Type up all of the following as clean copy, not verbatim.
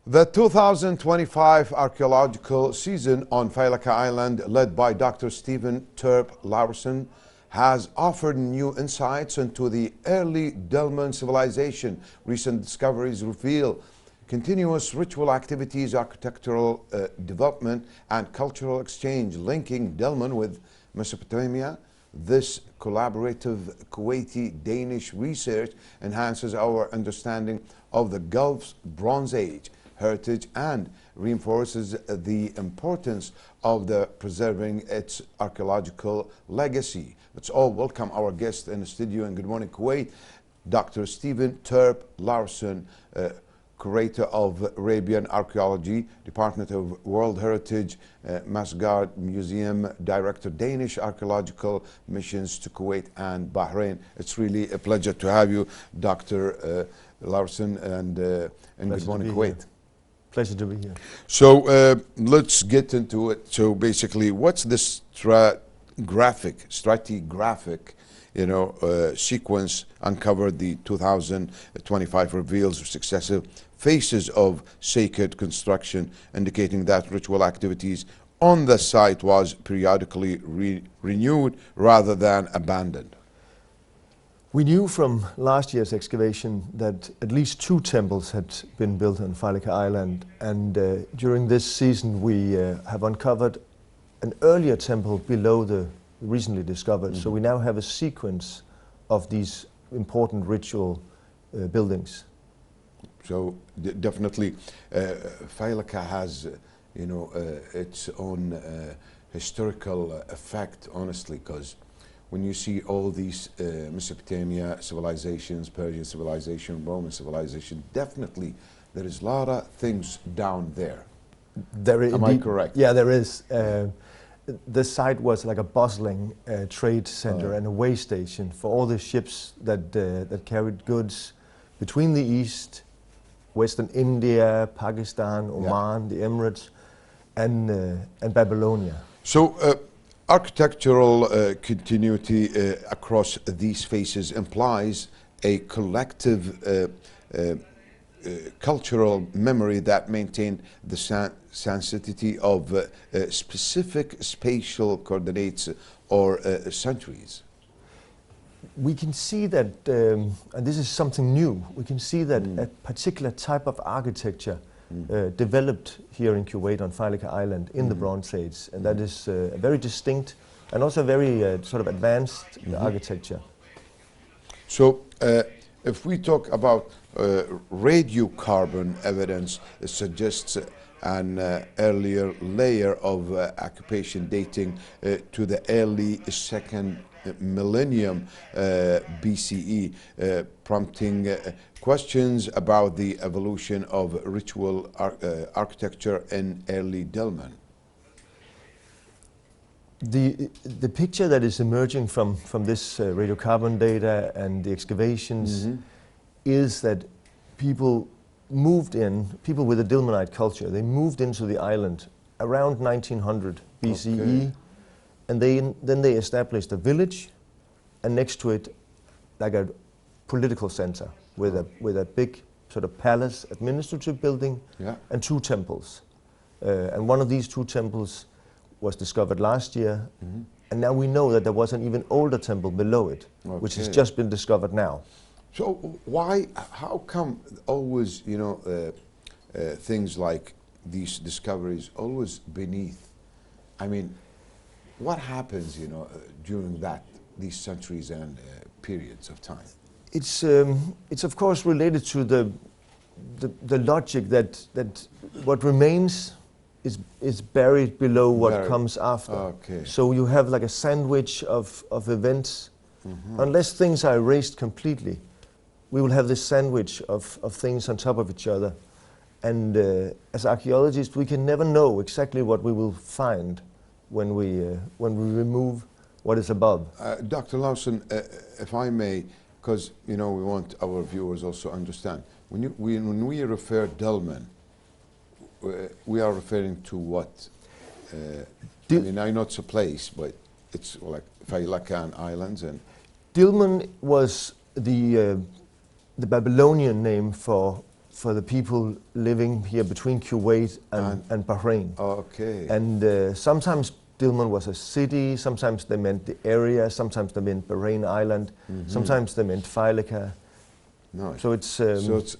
The 2025 archaeological season on Failaka Island, led by Dr. Steffen Terp Laursen, has offered new insights into the early Dilmun civilization. Recent discoveries reveal continuous ritual activities, architectural development, and cultural exchange linking Dilmun with Mesopotamia. This collaborative Kuwaiti-Danish research enhances our understanding of the Gulf's Bronze Age heritage and reinforces the importance of preserving its archaeological legacy. Let's all welcome our guest in the studio in Good Morning Kuwait, Dr. Steffen Terp Laursen, Curator of Arabian Archaeology, Department of World Heritage, Masgard Museum Director, Danish Archaeological Missions to Kuwait and Bahrain. It's really a pleasure to have you, Dr. Laursen, and Good Morning Kuwait. Here. Pleasure to be here. So let's get into it. So basically, what's the stratigraphic sequence uncovered the 2025 reveals successive phases of sacred construction, indicating that ritual activities on the site was periodically renewed rather than abandoned. We knew from last year's excavation that at least 2 temples had been built on Failaka Island, and during this season we have uncovered an earlier temple below the recently discovered. So we now have a sequence of these important ritual buildings. So definitely Failaka has its own historical effect, honestly, because when you see all these Mesopotamia civilizations, Persian civilization, Roman civilization, definitely there is a lot of things down there. Am I correct? Yeah, there is. The site was like a bustling trade center and a way station for all the ships that carried goods between the East, Western India, Pakistan, Oman, the Emirates, and Babylonia. So architectural continuity across these phases implies a collective cultural memory that maintained the sensitivity of specific spatial coordinates or centuries. We can see that, and this is something new, we can see that a particular type of architecture developed here in Kuwait on Failaka Island in the Bronze Age, and that is a very distinct and also very sort of advanced architecture. So if we talk about radiocarbon evidence, it suggests an earlier layer of occupation dating to the early 2nd millennium BCE, prompting questions about the evolution of ritual architecture in early Dilmun. The picture that is emerging from this radiocarbon data and the excavations is that people with a Dilmunite culture, they moved into the island around 1900 BCE, and then they established a village, and next to it like a political center with a big sort of palace administrative building and 2 temples. And one of these 2 temples was discovered last year, and now we know that there was an even older temple below it, which has just been discovered now. So how come always, things like these discoveries always beneath? I mean, what happens, during these centuries and periods of time? It's of course related to the logic that what remains is buried below what comes after. So you have like a sandwich of events. Unless things are erased completely, we will have this sandwich of things on top of each other. And as archaeologists, we can never know exactly what we will find when we remove what is above. Dr. Laursen, if I may, because we want our viewers also understand, when we refer Dilmun, we are referring to what? I mean, I know it's a place, but it's like Failaka and islands. And Dilmun was the Babylonian name for for the people living here between Kuwait and Bahrain. Okay. And sometimes Dilmun was a city, sometimes they meant the area, sometimes they meant Bahrain Island, sometimes they meant Failaka. No. So it's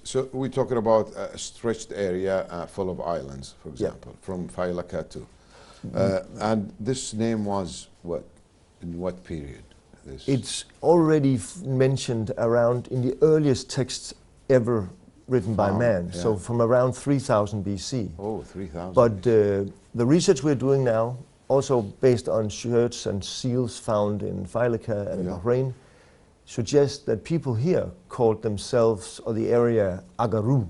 so we're talking about a stretched area full of islands, for example, from Failaka to. And this name was what? In what period? It's already mentioned around in the earliest texts ever written by man, so from around 3000 BC. Oh, 3000. But the research we're doing now, also based on sherds and seals found in Failaka and Bahrain, suggests that people here called themselves, or the area, Agaru.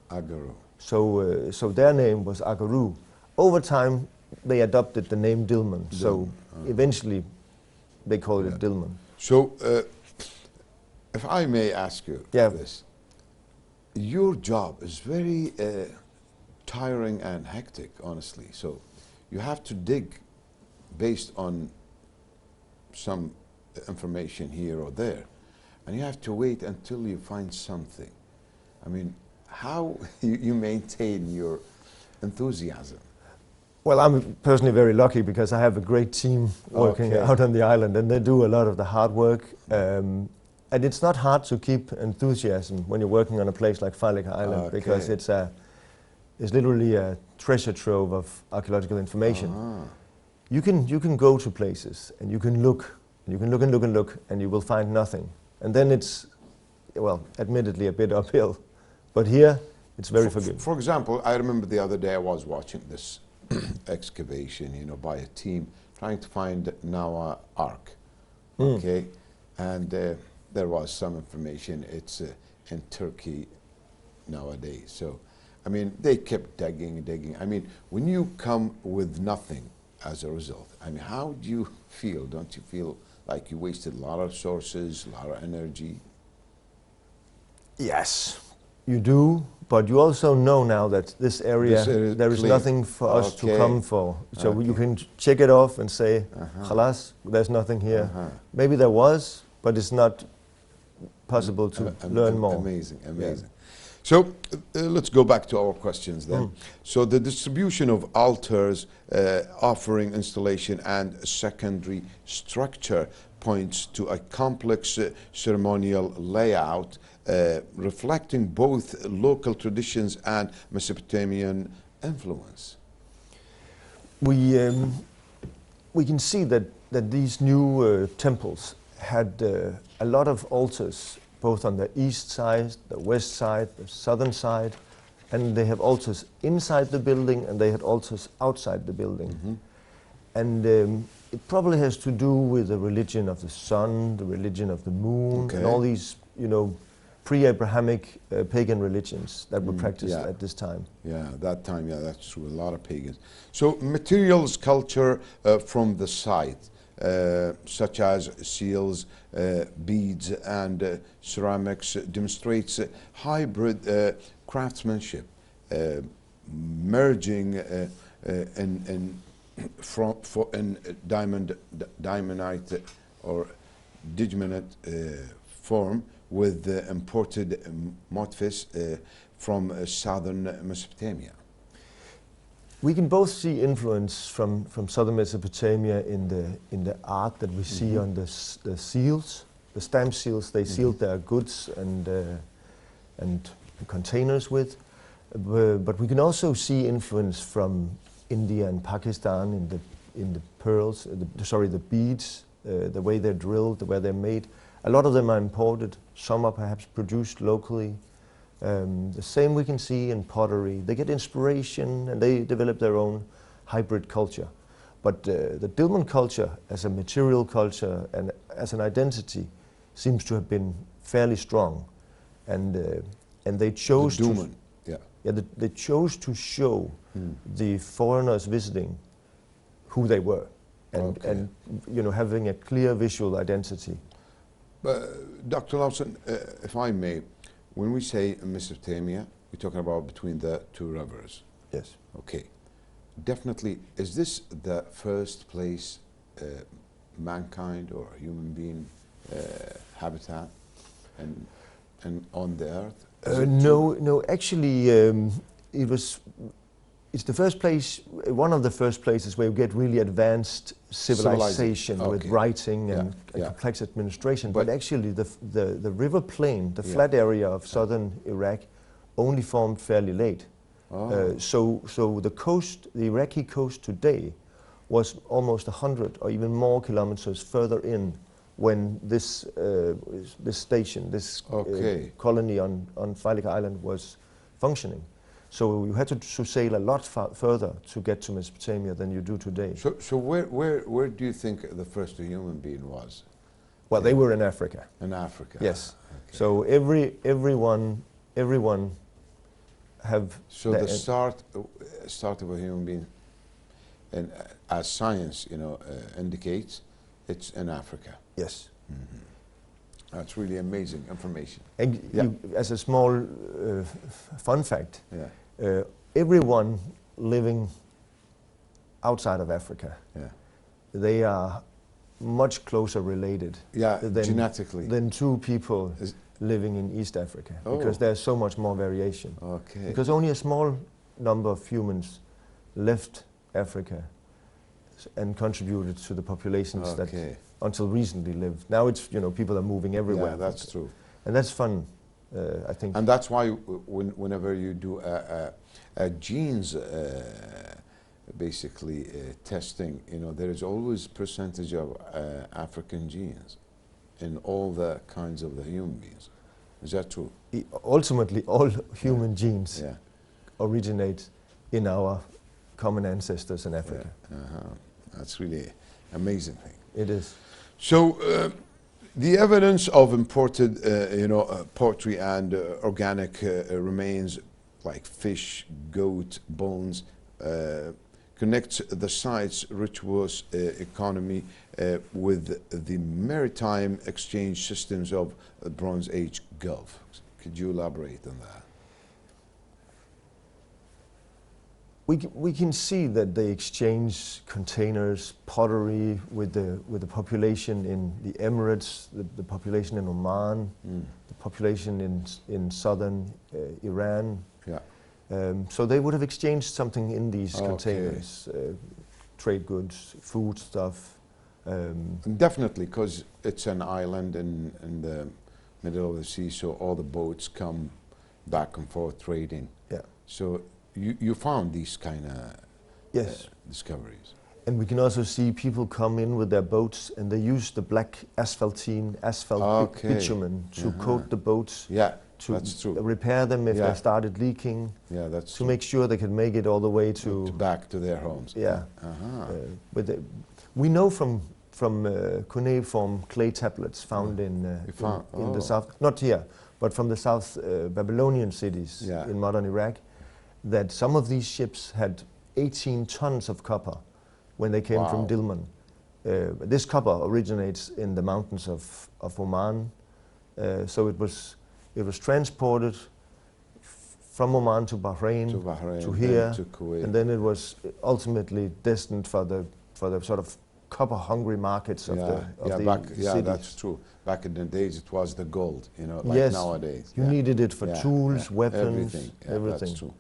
Agaru. So their name was Agaru. Over time, they adopted the name Dilmun. So eventually, they called it Dilmun. So, if I may ask you this, your job is very tiring and hectic, honestly. So, you have to dig based on some information here or there, and you have to wait until you find something. I mean, how you maintain your enthusiasm? Well, I'm personally very lucky because I have a great team working out on the island, and they do a lot of the hard work. And it's not hard to keep enthusiasm when you're working on a place like Failaka Island, because it's literally a treasure trove of archaeological information. You can go to places and you can look, and you can look and look and look, and you will find nothing. And then it's, well, admittedly a bit uphill, but here it's very forgiving. For example, I remember the other day I was watching this excavation, you know, by a team trying to find Noah Ark, okay, and there was some information. It's in Turkey nowadays. So, I mean, they kept digging and digging. I mean, when you come with nothing as a result, I mean, how do you feel? Don't you feel like you wasted a lot of resources, a lot of energy? Yes, you do, but you also know now that this area there is nothing for us to come for. So you can check it off and say, khalas, there's nothing here. Maybe there was, but it's not possible to learn more. Amazing, amazing. So let's go back to our questions then. So the distribution of altars offering installation and secondary structure points to a complex ceremonial layout reflecting both local traditions and Mesopotamian influence. We can see that these new temples had a lot of altars, both on the east side, the west side, the southern side, and they have altars inside the building and they had altars outside the building. And it probably has to do with the religion of the sun, the religion of the moon, and all these, you know, pre-Abrahamic pagan religions that were practiced at this time. Yeah, that time, that's true, a lot of pagans. So materials culture from the site, such as seals, beads, and ceramics demonstrates hybrid craftsmanship, merging in diamondite or digimonite form with imported motifs from southern Mesopotamia. We can both see influence from southern Mesopotamia in the art that we see on the seals, the stamp seals. They sealed their goods and containers with, but we can also see influence from India and Pakistan in the pearls, the beads, the way they're drilled, the way they're made. A lot of them are imported. Some are perhaps produced locally. The same we can see in pottery. They get inspiration and they develop their own hybrid culture. But the Dilmun culture as a material culture and as an identity seems to have been fairly strong. And they chose they chose to show the foreigners visiting who they were and you know, having a clear visual identity. Dr. Laursen, if I may, when we say Mesopotamia, we're talking about between the two rivers. Yes. Okay. Definitely, is this the first place mankind or human being habitat and on the earth? No. Actually, it's the first place, one of the first places where you get really advanced civilization with writing and complex administration. But actually, the river plain, the flat area of southern Iraq, only formed fairly late. So the coast, the Iraqi coast today, was almost 100 or even more kilometers further in when this station, this colony on Failaka Island was functioning. So you had to sail a lot further to get to Mesopotamia than you do today. So where do you think the first human being was? Well, they were in Africa. In Africa. Yes. Okay. So everyone have. So the start of a human being, and as science, indicates, it's in Africa. Yes. Mm-hmm. That's really amazing information. And as a small fun fact, everyone living outside of Africa, they are much closer related genetically than two people living in East Africa, because there's so much more variation. Okay. Because only a small number of humans left Africa and contributed to the populations that until recently lived. Now it's, people are moving everywhere. Yeah, that's true. And that's fun, I think. And that's why whenever you do a genes basically testing, there is always percentage of African genes in all the kinds of the human beings. Is that true? Ultimately, all human genes originate in our common ancestors in Africa. That's really amazing thing. It is. So the evidence of imported, poultry and organic remains like fish, goat, bones, connects the site's rituals economy with the maritime exchange systems of the Bronze Age Gulf. Could you elaborate on that? We can see that they exchange containers, pottery with the population in the Emirates, the population in Oman, the population in southern Iran. So they would have exchanged something in these containers, trade goods, food stuff. Definitely, because it's an island in the middle of the sea, so all the boats come back and forth trading. So you found these kind of discoveries. And we can also see people come in with their boats, and they use the black asphalt bitumen to coat the boats. To that's true. Repair them if they started leaking. That's to make sure they can make it all the way to back to their homes. But we know from cuneiform clay tablets found in the south, not here, but from the south Babylonian cities in modern Iraq, that some of these ships had 18 tons of copper when they came from Dilmun. This copper originates in the mountains of Oman, so it was transported from Oman to Bahrain, to here, to Kuwait. And then it was ultimately destined for the sort of copper-hungry markets of the cities. That's true. Back in the days, it was the gold, like nowadays. You needed it for tools, weapons, everything. That's true.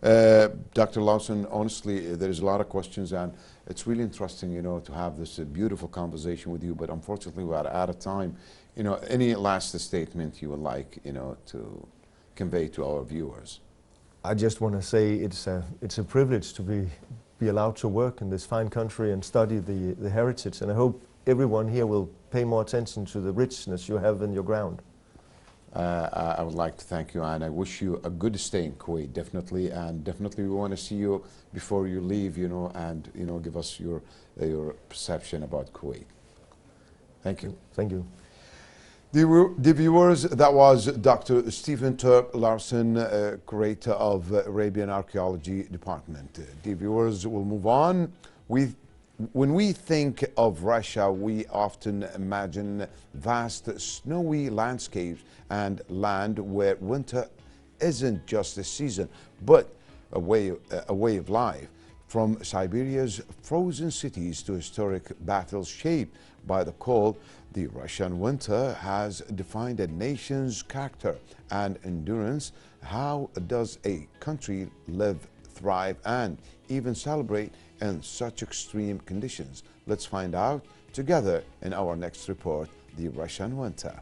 Dr. Laursen, honestly, there's a lot of questions, and it's really interesting, to have this beautiful conversation with you. But unfortunately, we're out of time. Any last statement you would like, to convey to our viewers? I just want to say it's a privilege to be allowed to work in this fine country and study the heritage, and I hope everyone here will pay more attention to the richness you have in your ground. I would like to thank you, and I wish you a good stay in Kuwait, definitely, and definitely we want to see you before you leave, and give us your perception about Kuwait. Thank you. Thank you. The viewers, that was Dr. Steffen Terp Laursen, curator of Arabian Archaeology Department. The viewers will move on. When we think of Russia, we often imagine vast snowy landscapes and land where winter isn't just a season, but a way of life. From Siberia's frozen cities to historic battles shaped by the cold, the Russian winter has defined a nation's character and endurance. How does a country live, thrive, and even celebrate in such extreme conditions? Let's find out together in our next report, The Russian Winter.